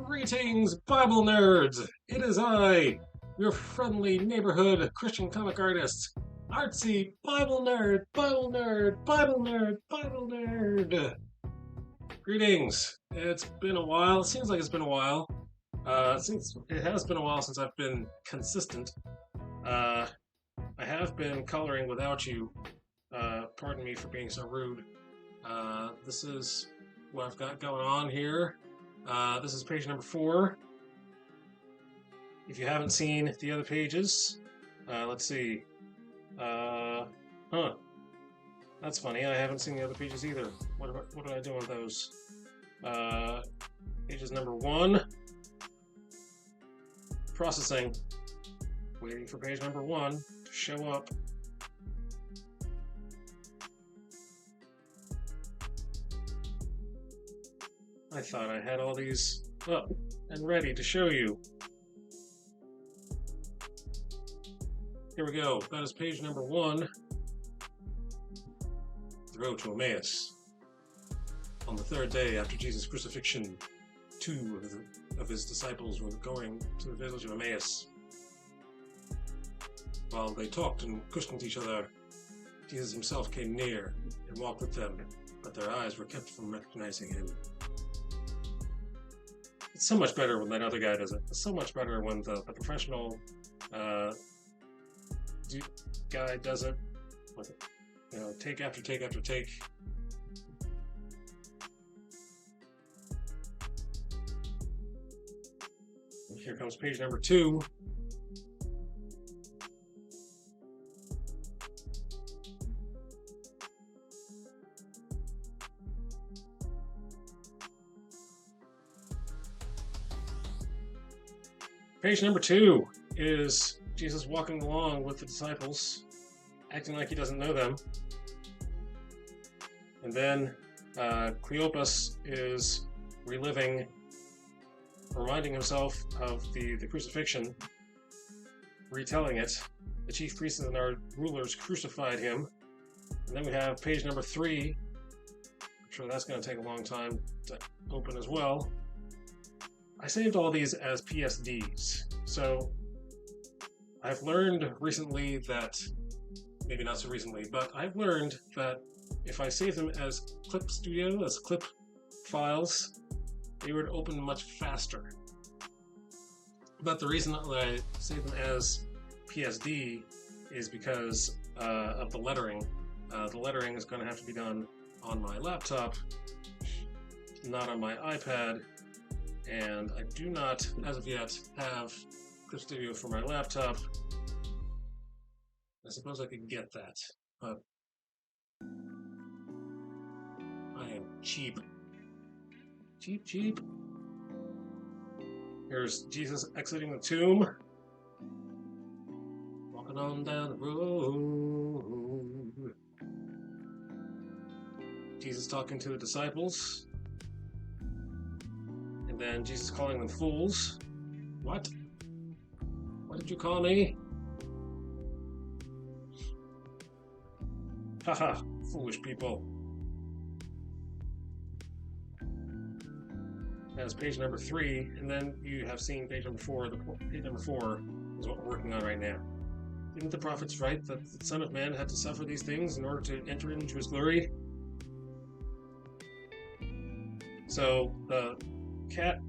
Greetings, Bible nerds! It is I, your friendly neighborhood Christian comic artist, artsy Bible nerd, Bible nerd, Bible nerd, Bible nerd. Greetings. It's been a while. It seems like it's been a while. Since it has been a while since I've been consistent. Uh, I have been coloring without you. Pardon me for being so rude. This is what I've got going on here. This is page number 4. If you haven't seen the other pages, let's see. That's funny. I haven't seen the other pages either. What did I do with those? Pages number 1. Processing. Waiting for page number 1 to show up. I thought I had all these up and ready to show you. Here we go. That is page number 1. The road to Emmaus. On the 3rd day after Jesus' crucifixion, 2 of his disciples were going to the village of Emmaus. While they talked and cushioned each other, Jesus himself came near and walked with them, but their eyes were kept from recognizing him. It's so much better when that other guy does it. It's so much better when the professional guy does it with, take after take after take. And here comes page number 2. Page number 2 is Jesus walking along with the disciples, acting like he doesn't know them. And then Cleopas is reminding himself of the crucifixion, retelling it. The chief priests and our rulers crucified him. And then we have page number 3. I'm sure that's going to take a long time to open as well. I saved all these as PSDs, so I've learned recently that, maybe not so recently, but I've learned that if I save them as Clip Studio, as clip files, they would open much faster. But the reason that I save them as PSD is because of the lettering. The lettering is going to have to be done on my laptop, not on my iPad. And I do not, as of yet, have Clip Studio for my laptop. I suppose I could get that, but I am cheap. Cheap. Here's Jesus exiting the tomb. Walking on down the road. Jesus talking to the disciples. And then Jesus calling them fools. What? What did you call me? Haha, foolish people. That's page number 3, and then you have seen page number 4. Page number 4 is what we're working on right now. Didn't the prophets write that the Son of Man had to suffer these things in order to enter into his glory? So, the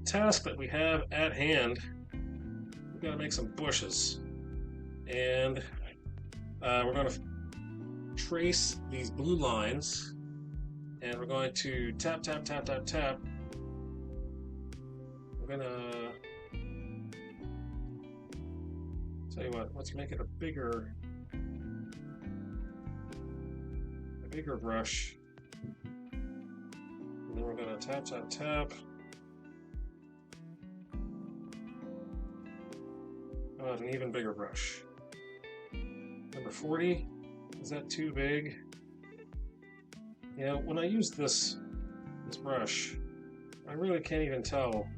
task that we have at hand, we've got to make some bushes, and we're going to trace these blue lines, and we're going to tap. We're going to tell you what, let's make it a bigger brush, and then we're going to tap. An even bigger brush. Number 40, is that too big? When I use this brush, I really can't even tell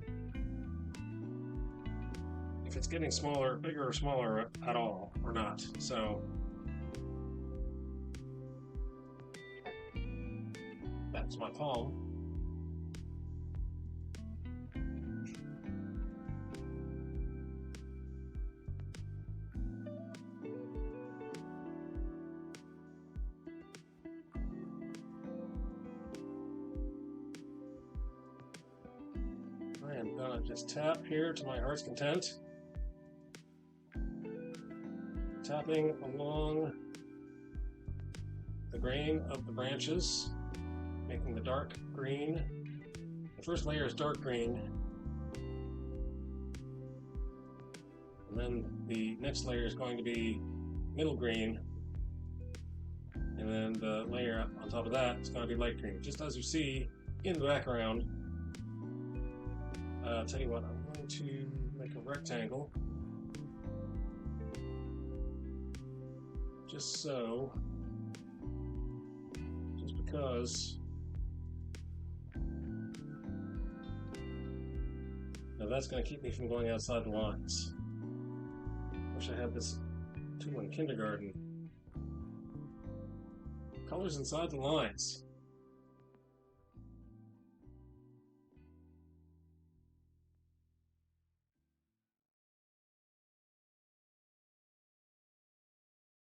if it's getting smaller, bigger or smaller at all, or not. So that's my palm. gonna just tap here to my heart's content. Tapping along the grain of the branches, making the dark green. The first layer is dark green, and then the next layer is going to be middle green, and then the layer on top of that is going to be light green, just as you see in the background. I'll tell you what, I'm going to make a rectangle, just because. Now that's going to keep me from going outside the lines. Wish I had this tool in kindergarten. Colors inside the lines.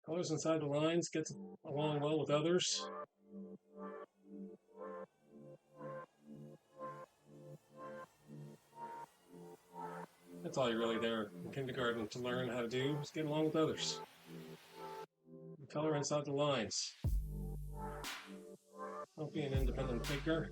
Colors inside the lines gets along well with others. That's all you're really there in kindergarten to learn how to do, is get along with others. And color inside the lines. Don't be an independent thinker.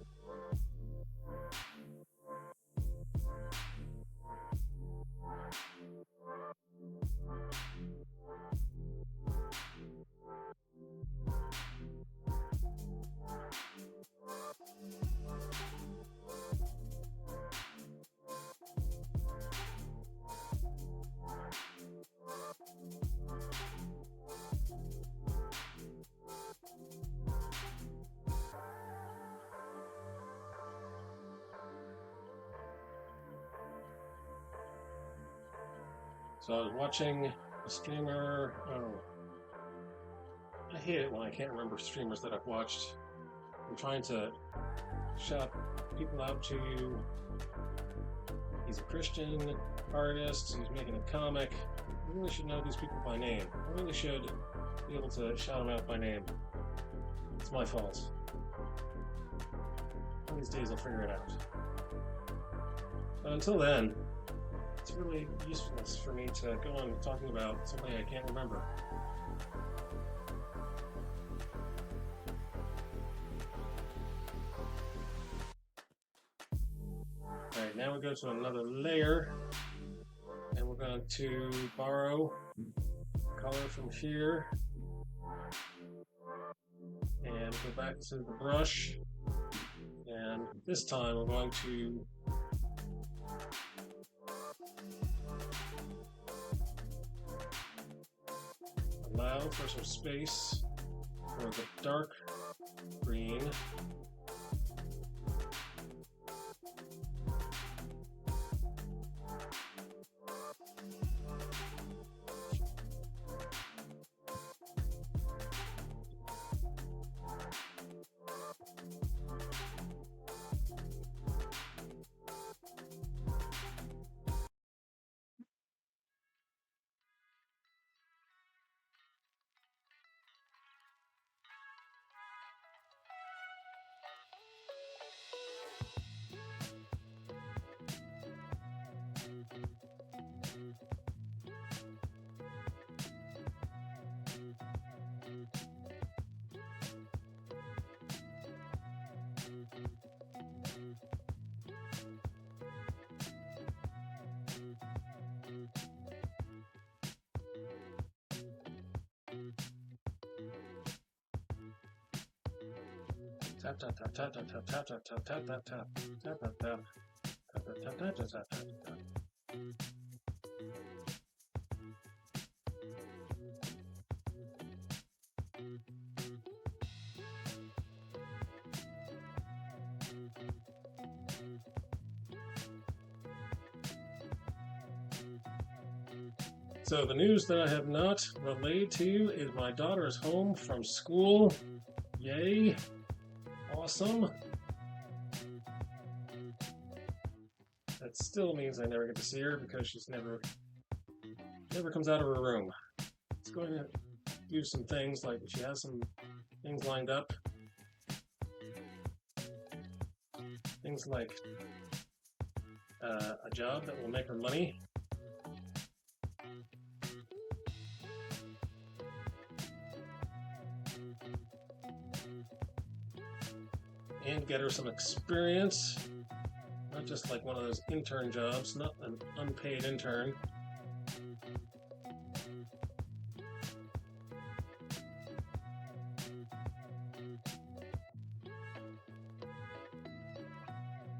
So I was watching a streamer. I hate it when I can't remember streamers that I've watched. I'm trying to shout people out to you. He's a Christian artist. He's making a comic. I really should know these people by name. I really should be able to shout them out by name. It's my fault. One of these days I'll figure it out. But until then, it's really useless for me to go on talking about something I can't remember. Alright, now we go to another layer, and we're going to borrow color from here, and go back to the brush, and this time we're going to allow for some space for the dark green. Tap tap tap tap tap tap tap tap tap tap tap tap tap tap tap tap tap tap tap tap. So the news that I have not relayed to you is my daughter is home from school. Yay! Awesome. That still means I never get to see her because she's never comes out of her room. It's going to do some things, like she has some things lined up. Things like a job that will make her money. And get her some experience. Not just like one of those intern jobs, not an unpaid intern.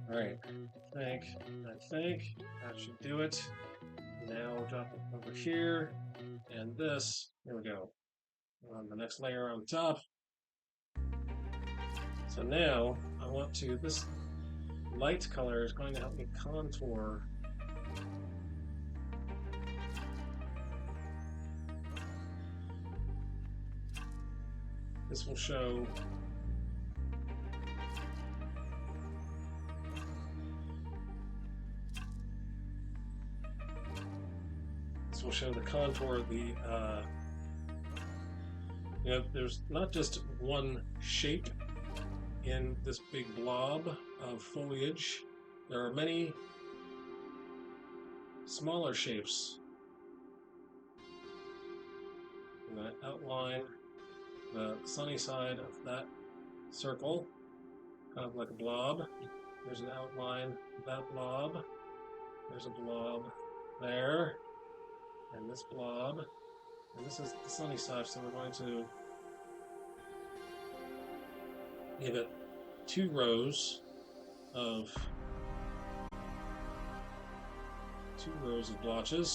Alright, I think that should do it. Now drop it over here, and this, here we go, on the next layer on top. So now I want to, this light color is going to help me contour this. Will show the contour of the there's not just one shape in this big blob of foliage. There are many smaller shapes. I'm going to outline the sunny side of that circle, kind of like a blob. There's an outline of that blob. There's a blob there, and this blob, and this is the sunny side, so we're going to give it 2 rows of blotches.